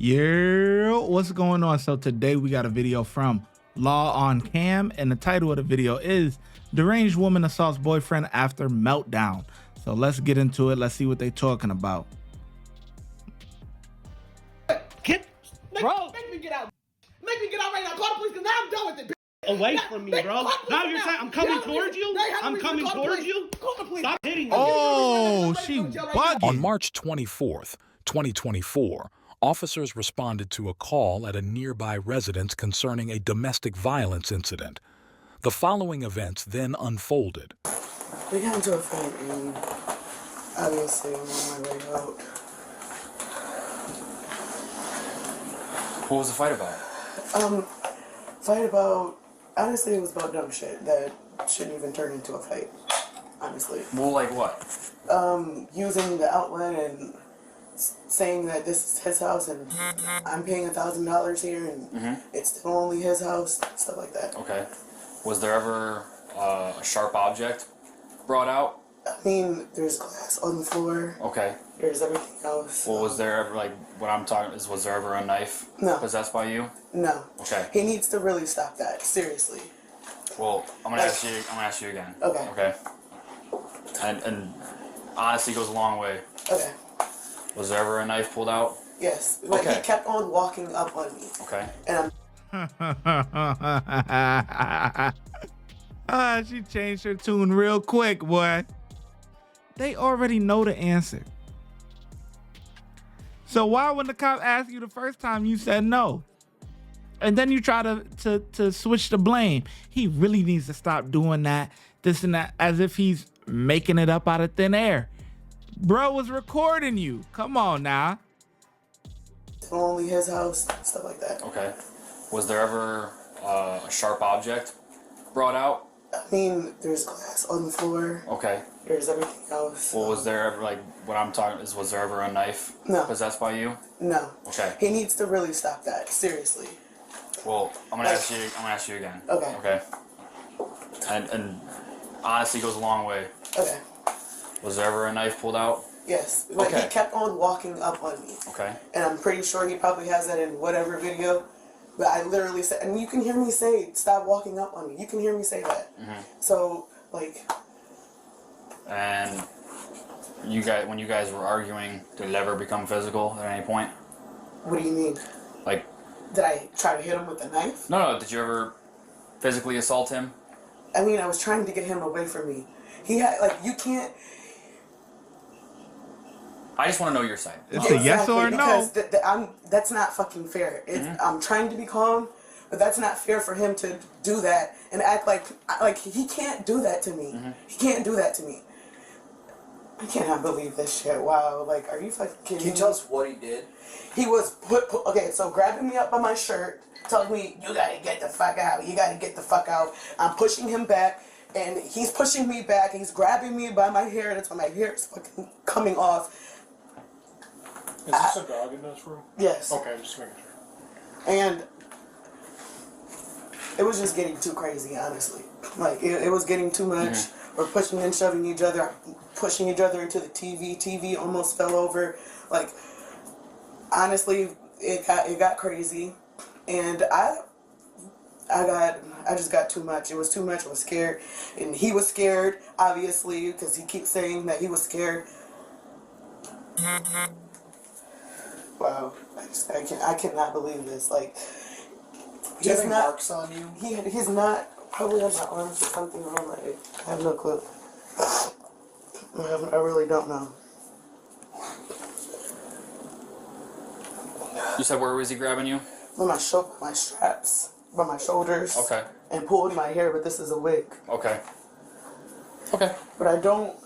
Yeah, what's going on? So today we got a video from LawOnCam, and the title of the video is Deranged Woman Assaults Boyfriend After Meltdown. So let's get into it. Let's see what they're talking about. Make me get out. Make me get out right now. Call the police because now I'm done with it. Away from me, bro. Now you're saying I'm coming towards you? I'm coming towards you? Call the police. Stop hitting me. Oh, she bugging. On March 24th, 2024, officers responded to a call at a nearby residence concerning a domestic violence incident. The following events then unfolded. We got into a fight and obviously I'm on my way out. What was the fight about? Honestly, it was about dumb shit that shouldn't even turn into a fight, honestly. Well, like what? Using the outlet and saying that this is his house and I'm paying $1,000 here and it's still only his house, stuff like that. Okay. Was there ever a sharp object brought out? I mean, there's glass on the floor. Okay. There's everything else. Well, was there ever, like, what I'm talking is, was there ever a knife possessed by you? No. Okay. He needs to really stop that, seriously. Well, I'm gonna ask you again. Okay. Okay. And honesty goes a long way. Okay. Was there ever a knife pulled out? Yes. Like, Okay. he kept on walking up on me. Okay. And I'm She changed her tune real quick, boy. They already know the answer. So why when the cop asked you the first time you said no? And then you try to switch the blame. He really needs to stop doing that, this and that, as if he's making it up out of thin air. Bro was recording you. Come on now. only his house, stuff like that. Okay. Was there ever a sharp object brought out? I mean, there's glass on the floor. Okay. There's everything else. Well, was there ever, like, what I'm talking is, was there ever a knife possessed by you? No. Okay. He needs to really stop that, seriously. Well, I'm gonna ask you again. Okay. Okay. And honesty goes a long way. Okay. Was there ever a knife pulled out? Yes. Like, Okay. he kept on walking up on me. Okay. And I'm pretty sure he probably has that in whatever video. But I literally said, and you can hear me say, stop walking up on me. You can hear me say that. So, like. And you guys, when you guys were arguing, did it ever become physical at any point? What do you mean? Like. Did I try to hit him with a knife? No. Did you ever physically assault him? I mean, I was trying to get him away from me. He had, like, you can't. I just want to know your side. It's a yes or no. Because that's not fucking fair. I'm trying to be calm, but that's not fair for him to do that and act like he can't do that to me. He can't do that to me. I cannot believe this shit. Wow, like, are you fucking kidding me? Can you tell us what he did? He was okay, so grabbing me up by my shirt, telling me, you gotta get the fuck out, you gotta get the fuck out. I'm pushing him back, and he's pushing me back, and he's grabbing me by my hair, that's why my hair is fucking coming off. Is this a dog in this room? Yes. Okay, just making sure. And it was just getting too crazy, honestly. Like, it was getting too much. We're pushing and shoving each other, pushing each other into the TV. TV almost fell over. Like, honestly, it got crazy. And I just got too much. It was too much. I was scared. And he was scared, obviously, because he keeps saying that he was scared. Wow. I cannot believe this. Like, Do you have any marks on you? He's not, probably on my arms or something on my leg. I have no clue. I really don't know. You said where was he grabbing you? By my straps, by my shoulders. Okay. And pulled my hair, but this is a wig. Okay. Okay. But I don't.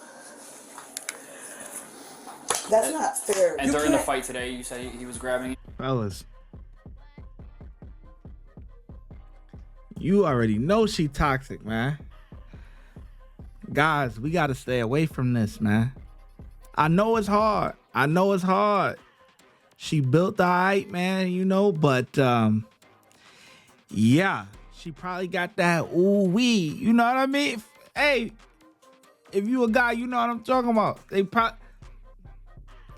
That's not fair. And during the fight today, you said he was grabbing you? Fellas, you already know she toxic, man. Guys, we gotta stay away from this, man. I know it's hard. She built the height, man, you know, but yeah, she probably got that ooh-wee, you know what I mean? Hey, if you a guy, you know what I'm talking about.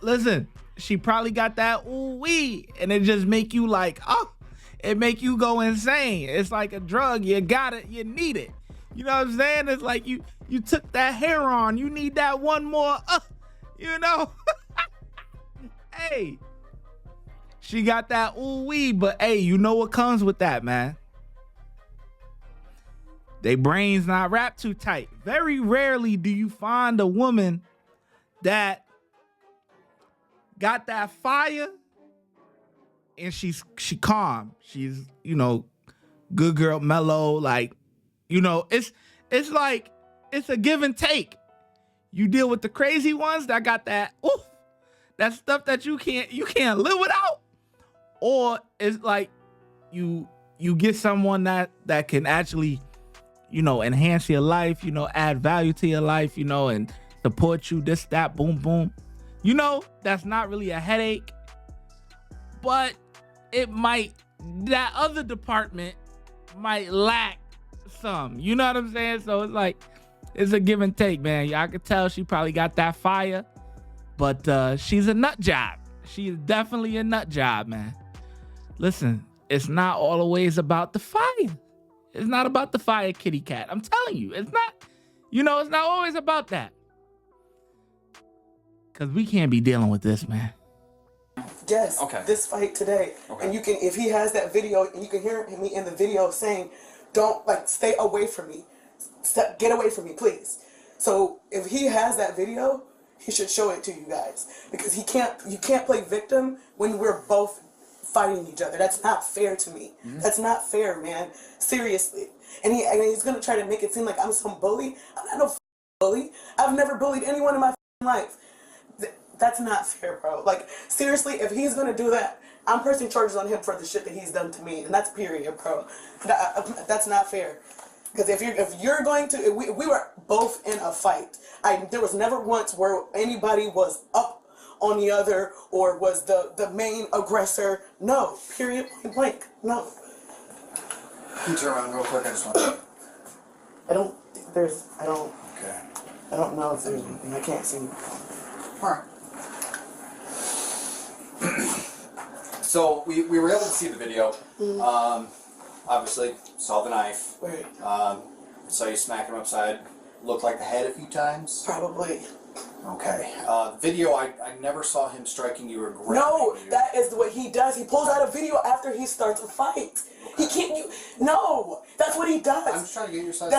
Listen, she probably got that ooh-wee, and it just make you like, oh, it make you go insane. It's like a drug. You got it. You need it. You know what I'm saying? It's like you took that heroin. You need that one more, you know? Hey, she got that ooh-wee, but hey, you know what comes with that, man? They brains not wrapped too tight. Very rarely do you find a woman that got that fire and she calm. She's, you know, good girl, mellow, like, you know, it's like it's a give and take. You deal with the crazy ones that got that oof, that stuff that you can't live without, or it's like you get someone that can actually, you know, enhance your life, you know, add value to your life, you know, and support you, this, that, boom, boom. You know, that's not really a headache, but it might, that other department might lack some, you know what I'm saying? So it's like, it's a give and take, man. Y'all can tell she probably got that fire, but she's a nut job. She is definitely a nut job, man. Listen, it's not always about the fire. It's not about the fire, kitty cat. I'm telling you, it's not, you know, it's not always about that. Because we can't be dealing with this, man. Yes, Okay. this fight today. Okay. And you can, if he has that video, and you can hear me in the video saying, don't, like, stay away from me. Get away from me, please. So if he has that video, he should show it to you guys. Because you can't play victim when we're both fighting each other. That's not fair to me. Mm-hmm. That's not fair, man. Seriously. And he's gonna try to make it seem like I'm some bully. I'm not no bully. I've never bullied anyone in my life. That's not fair, bro. Like, seriously, if he's gonna do that, I'm pressing charges on him for the shit that he's done to me, and that's period, bro. That's not fair. Because if you're going to, we were both in a fight. There was never once where anybody was up on the other or was the main aggressor. No, period, point blank. No. Can you turn around real quick? I just want to. I don't think there's. Okay. I don't know if there's anything. I can't see. All right. So we were able to see the video. Obviously saw the knife. Right. Saw you smack him upside. Looked like the head a few times. Probably. Okay. Video. I never saw him striking you or grabbing No, you. that is what he does. He pulls out a video after he starts a fight. He can't. No, that's what he does. I'm just trying to get your side.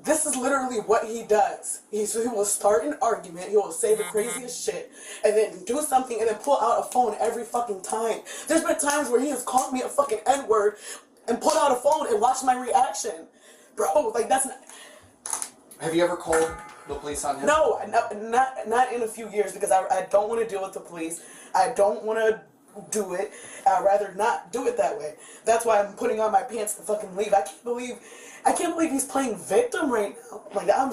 This is literally what he does. He will start an argument, he will say the craziest shit, and then do something, and then pull out a phone every fucking time. There's been times where he has called me a fucking N-word and pulled out a phone and watched my reaction. Bro, like, that's not... Have you ever called the police on him? No, not in a few years, because I don't want to deal with the police. I don't want to do it. I'd rather not do it that way. That's why I'm putting on my pants to fucking leave. I can't believe he's playing victim right now. Like, I'm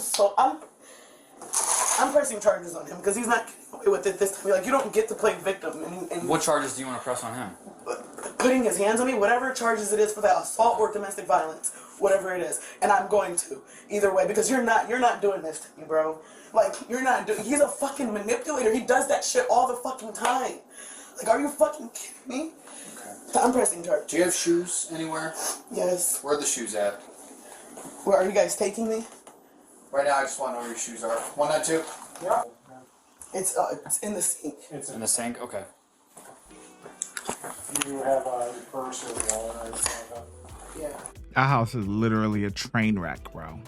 pressing charges on him because he's not getting away with it this time. Like, you don't get to play victim. And What charges do you want to press on him? Putting his hands on me, whatever charges it is for that assault or domestic violence, whatever it is, and I'm going to either way because you're not doing this to me, bro. Like, you're not doing. He's a fucking manipulator. He does that shit all the fucking time. Like, are you fucking kidding me? Okay. I'm pressing charges. Do you have shoes anywhere? Yes. Where are the shoes at? Where are you guys taking me? Right now, I just want to know where your shoes are. 192? Yeah. It's in the sink. It's In the sink? Okay. You have your purse or wallet or anything like that. Yeah. Our house is literally a train wreck, bro.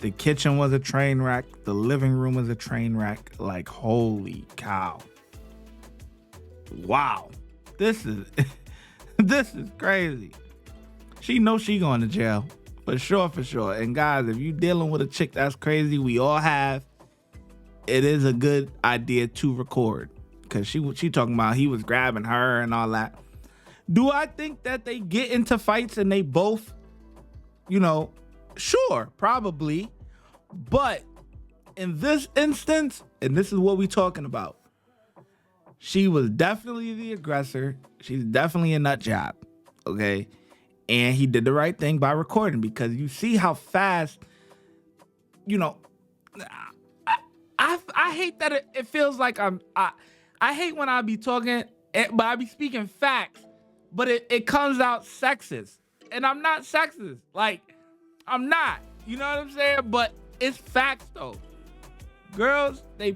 The kitchen was a train wreck. The living room was a train wreck. Like, holy cow. Wow. This is crazy. She knows she going to jail. For sure. And guys, if you dealing with a chick that's crazy, we all have, it is a good idea to record. Because she talking about he was grabbing her and all that. Do I think that they get into fights and they both, you know, sure, probably. But in this instance, and this is what we talking about, she was definitely the aggressor. She's definitely a nut job, okay? And he did the right thing by recording because you see how fast, you know, I hate that it feels like I hate when I be talking, but I be speaking facts, but it comes out sexist. And I'm not sexist. Like, I'm not. You know what I'm saying? But it's facts, though. Girls, they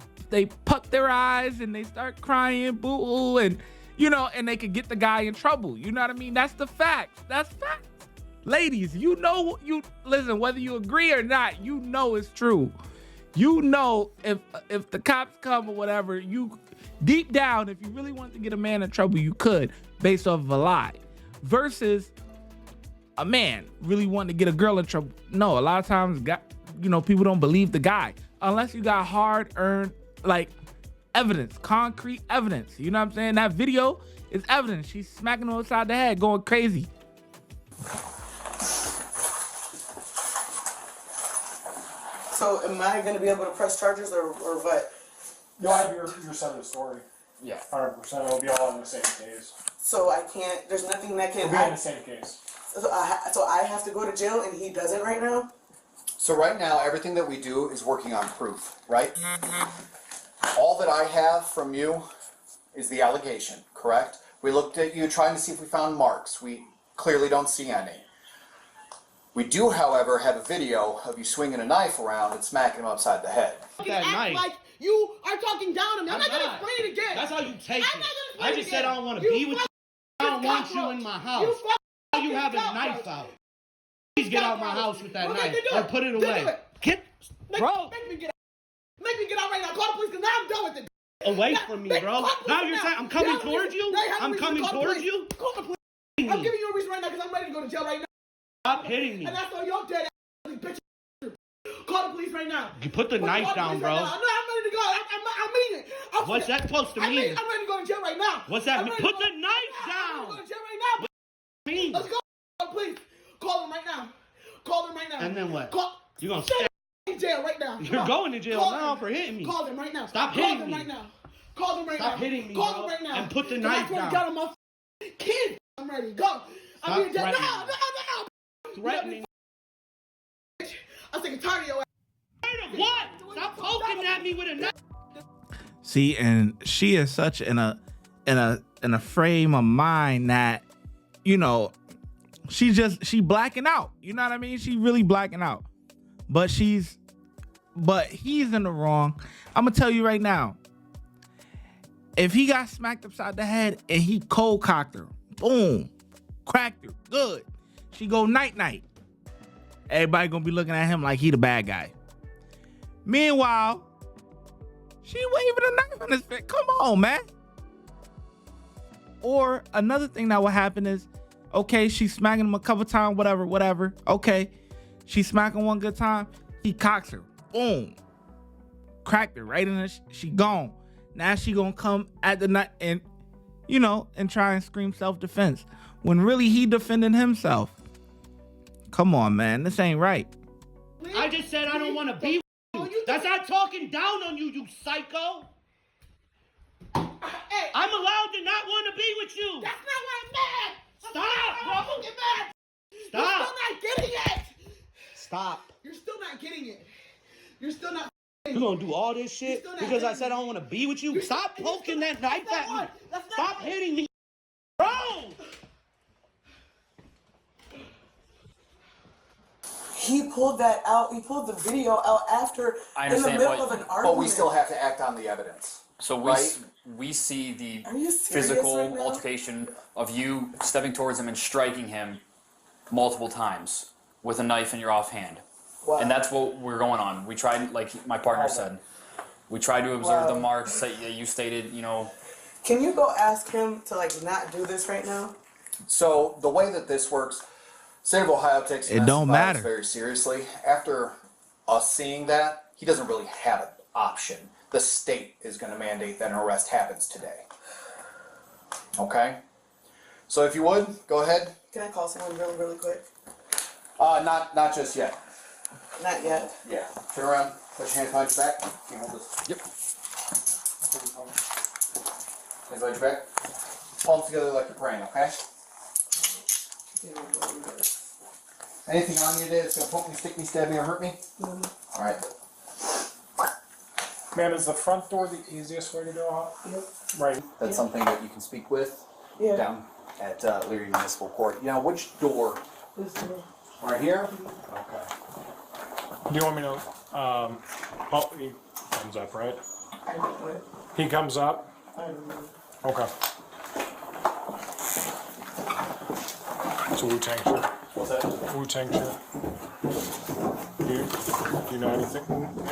puck their eyes and they start crying, boo-hoo, and, you know, and they could get the guy in trouble. You know what I mean? That's the facts. That's facts. Ladies, you know, listen, whether you agree or not, you know it's true. You know, if the cops come or whatever, you deep down, if you really want to get a man in trouble, you could, based off of a lie. Versus a man really wanting to get a girl in trouble. No, a lot of times, people don't believe the guy unless you got hard-earned, like, evidence, concrete evidence. You know what I'm saying? That video is evidence. She's smacking him upside the head, going crazy. So am I going to be able to press charges or what? You'll have your side of the story. Yeah. 100%. It'll be all in the same case. So I can't, there's nothing that can... It'll be in the same case. So I have to go to jail and he doesn't right now? So right now, everything that we do is working on proof, right? All that I have from you is the allegation, correct? We looked at you trying to see if we found marks. We clearly don't see any. We do, however, have a video of you swinging a knife around and smacking him upside the head. That knife. Like you are talking down to me. I'm not gonna not. explain it again. That's how you take I'm it. not gonna explain I it just again. said I don't want to be with you. I don't want you in my house. Why you have a knife out? Please get out my house with that knife or put it away. Bro. Make me get out right now. Call the police because now I'm done with it. Away from me, bro. Now you're saying I'm coming towards you? I'm coming towards you? Call the police. I'm giving you a reason right now because I'm ready to go to jail right now. Stop hitting me. And that's all your dead ass bitch. Call the police right now. You put the knife down, bro. No, I'm ready to go. I mean it. What's that supposed to mean? I'm ready to go to jail right now. What's that mean? Put the knife I'm down. ready to go to jail right now. Mean? Let's go. Please. Call them right now. Call them right now. And then what? You're going to stay in jail right now. You're going to jail now for hitting me. Call them right now. Stop hitting me. Call them right now. Call them right now. Stop hitting me, Call bro. them right now. And put the knife down. I got on my kids. I'm ready to go. I'm being dead. No. Threatening. I'm sick and tired of your ass. Afraid of what? Stop poking at me with a knife. See, and she is such in a frame of mind that, you know, she blacking out. You know what I mean? She really blacking out. But he's in the wrong. I'm gonna tell you right now. If he got smacked upside the head and he cold cocked her, boom, cracked her, good. She go night night. Everybody gonna be looking at him like he the bad guy. Meanwhile, she waving a knife in his face. Come on, man. Or another thing that will happen is, okay, she's smacking him a couple times, whatever. Okay, she's smacking one good time. He cocks her. Boom. Cracked her right in the, she gone. Now she gonna come at the night and, you know, and try and scream self-defense. When really he defending himself. Come on, man. This ain't right. I just said I don't want to be with you. That's not talking down on you, you psycho. Hey, I'm allowed to not want to be with you. that's not why I'm mad. Stop, bro. Get mad. Stop. You're still not getting it. Stop. You're still not getting it. You're still not. You gonna do all this shit because I said I don't want to be with you? Stop poking that knife at me. Stop hitting me, bro. He pulled that out. He pulled the video out after I in the understand, middle of an argument. But we still have to act on the evidence. So we see the Are you serious physical right now? altercation of you stepping towards him and striking him multiple times with a knife in your offhand. Wow. And that's what we're going on. We tried, like my partner said, we tried to observe the marks that you stated, you know. Can you go ask him to like not do this right now? So the way that this works, State of Ohio takes It don't domestic violence matter. very seriously. After us seeing that, he doesn't really have an option. The state is going to mandate that an arrest happens today. Okay? So if you would, go ahead. Can I call someone really, really quick? Not just yet. Not yet. Yeah. Turn around. Put your hands behind your back. Can you hold this? Yep. Hands behind your back. Palms together like you're praying, okay? Anything on you today that's going to poke me, stick me, stab me, or hurt me? Alright. Ma'am, is the front door the easiest way to go out? Yep. Right. That's something that you can speak with Yeah. down at Leary Municipal Court. Now, which door? This door. Right here? Okay. Do you want me to, oh, he comes up, right? What? He comes up? I don't know. Okay. It's a Wu-Tang shirt. What's that? Wu-Tang shirt. Do you know anything?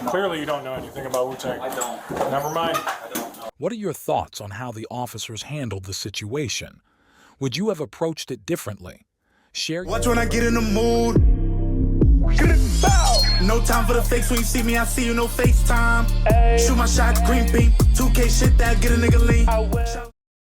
Clearly you don't know anything about Wu-Tang. I don't. Never mind. I don't know. What are your thoughts on how the officers handled the situation? Would you have approached it differently? Share your... Watch when I get in the mood. No time for the fakes. When you see me, I see you, no FaceTime. Shoot my shot, green beam. 2K shit that get a nigga lean.